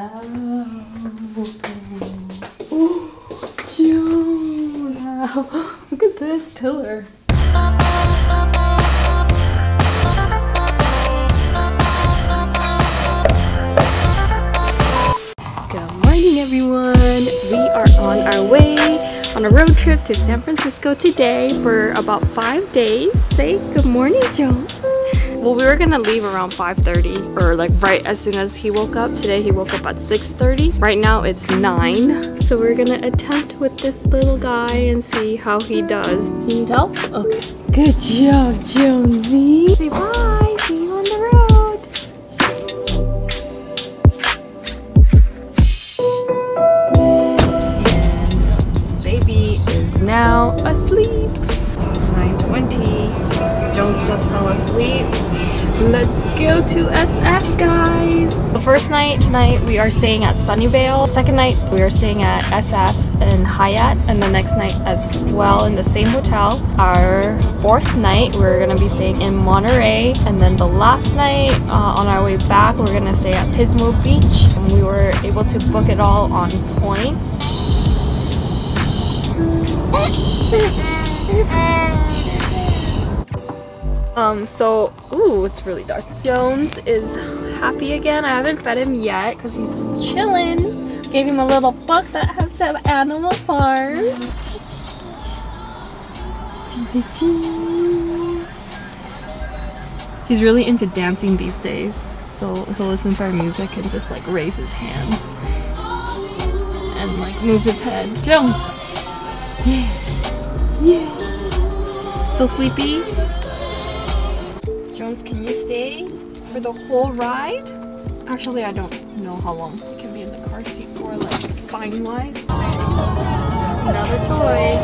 Oh, Jones! Wow. Look at this pillar. Good morning, everyone! We are on our way on a road trip to San Francisco today for about 5 days. Say good morning, Jones. Well, we were gonna leave around 5:30 or like right as soon as he woke up. Today he woke up at 6:30. Right now it's 9. So we're gonna attempt with this little guy and see how he does. You need help? Okay. Good job, Jonesy. Say bye. See you on the road. And baby is now asleep. 9:20. Jones just fell asleep. Let's go to SF, guys. The first night tonight we are staying at Sunnyvale. Second night we are staying at SF in Hyatt, and the next night as well in the same hotel. Our fourth night we're gonna be staying in Monterey, and then the last night on our way back we're gonna stay at Pismo Beach. And we were able to book it all on points. Ooh, it's really dark. Jones is happy again. I haven't fed him yet because he's chilling. Gave him a little book that has some animal farms. He's really into dancing these days. So he'll listen to our music and just like raise his hands and like move his head. Jones! Yeah! Yeah! Still sleepy? Jones, can you stay for the whole ride? Actually, I don't know how long he can be in the car seat for, like spine-wise. Another toy.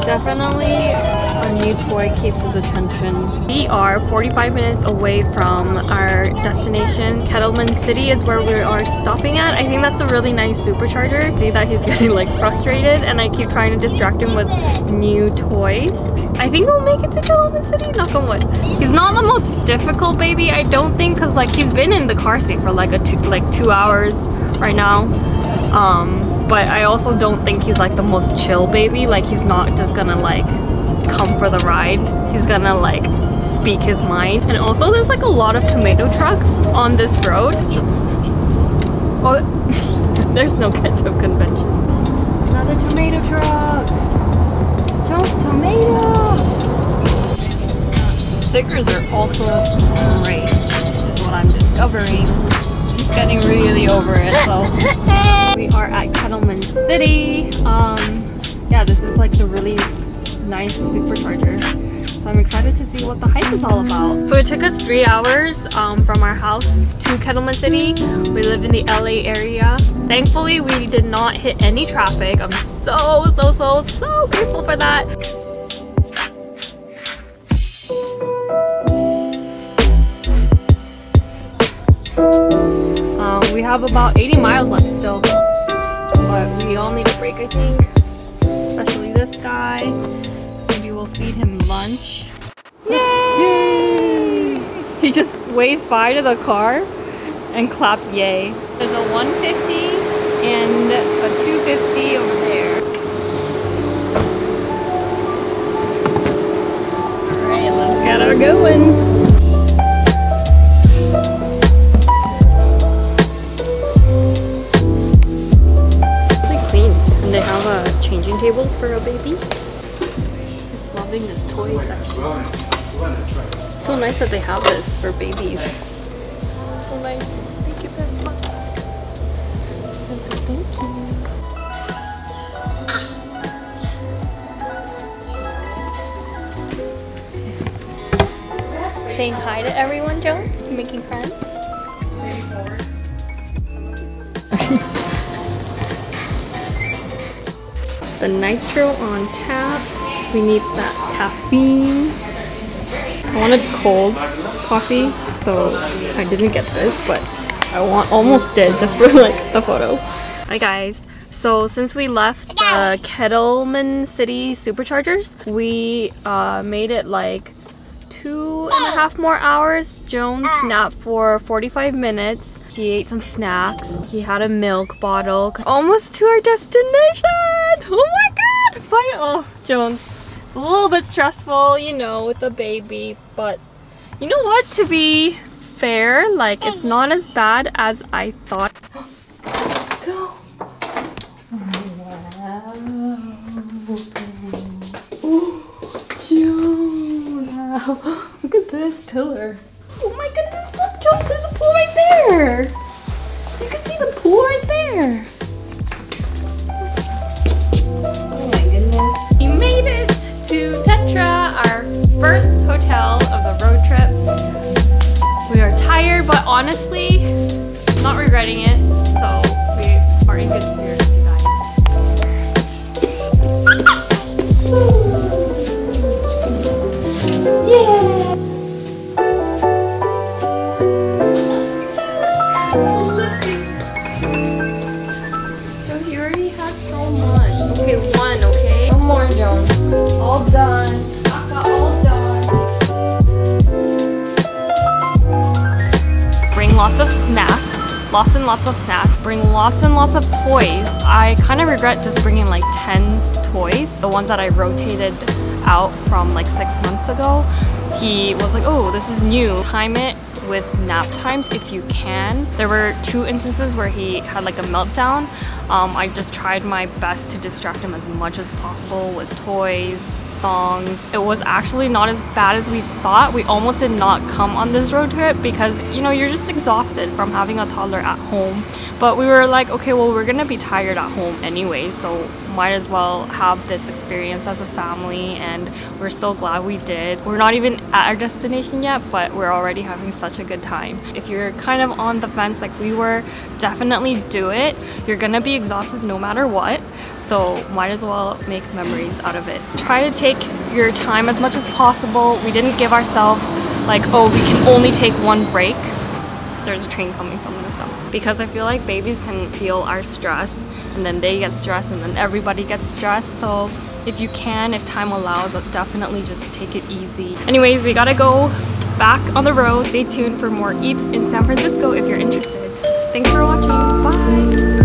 Definitely a new toy keeps his attention. We are 45 minutes away from our destination. Kettleman City is where we are stopping at. I think that's a really nice supercharger. See that he's getting like frustrated and I keep trying to distract him with new toys. I think we'll make it to Kettleman City, knock on wood. He's not the most difficult baby, I don't think, because like he's been in the car seat for like 2 hours right now. But I also don't think he's like the most chill baby. Like he's not just gonna like come for the ride. He's gonna like speak his mind. And also there's like a lot of tomato trucks on this road. Oh, there's no ketchup convention. Another tomato truck. Jones, tomato. Stickers are also great, is what I'm discovering. He's getting really over it, so. We are at Kettleman City. Yeah, this is like the really nice supercharger. So I'm excited to see what the hype is all about. So it took us 3 hours from our house to Kettleman City. We live in the LA area. Thankfully, we did not hit any traffic. I'm so grateful for that. We have about 80 miles left still, but we all need a break, I think, especially this guy. Maybe we'll feed him lunch. Yay! He just waved bye to the car and claps yay. There's a 150 and a 250 over there. Alright, let's get her going. They have a changing table for a baby. He's loving this toy section. So nice that they have this for babies. So nice. Thank you very much. Thank you. Saying hi to everyone, Jones? Making friends? The nitro on tap, so we need that caffeine. I wanted cold coffee, so I didn't get this, but I almost did just for like the photo. Hi guys, so since we left the Kettleman City superchargers, we made it like 2.5 more hours. Jones napped for 45 minutes. He ate some snacks. He had a milk bottle. Almost to our destination! Oh my god! Oh, Jones. It's a little bit stressful, you know, with the baby, but you know what? To be fair, like, it's not as bad as I thought. Go! Wow! Oh, Jones! Wow! Look at this pillar. Oh my goodness! Look, Jones, there's a pool right there. You can see the pool right there. Oh my goodness! We made it to Tetra, our first hotel of the road trip. We are tired, but honestly, not regretting it. So we are in good spirits, you guys. Yeah! Jones, you already had so much. Okay, one, okay? One more, Jones. All done. Aka, all done. Bring lots of snacks. Lots and lots of snacks. Bring lots and lots of toys. I kind of regret just bringing like 10 toys. The ones that I rotated out from like 6 months ago. He was like, oh, this is new. Time it with nap times if you can. There were 2 instances where he had like a meltdown. I just tried my best to distract him as much as possible with toys, songs. It was actually not as bad as we thought. We almost did not come on this road trip because, you know, you're just exhausted from having a toddler at home. But we were like, okay, well, we're gonna be tired at home anyway, so might as well have this experience as a family, and we're so glad we did. We're not even at our destination yet, but we're already having such a good time. If you're kind of on the fence like we were, definitely do it. You're gonna be exhausted no matter what, so might as well make memories out of it. Try to take your time as much as possible. We didn't give ourselves like, oh, we can only take one break. There's a train coming, so I'm gonna stop. Because I feel like babies can feel our stress, and then they get stressed, and then everybody gets stressed. So if you can, if time allows, definitely just take it easy. Anyways, we gotta go back on the road. Stay tuned for more eats in San Francisco if you're interested. Thanks for watching. Bye!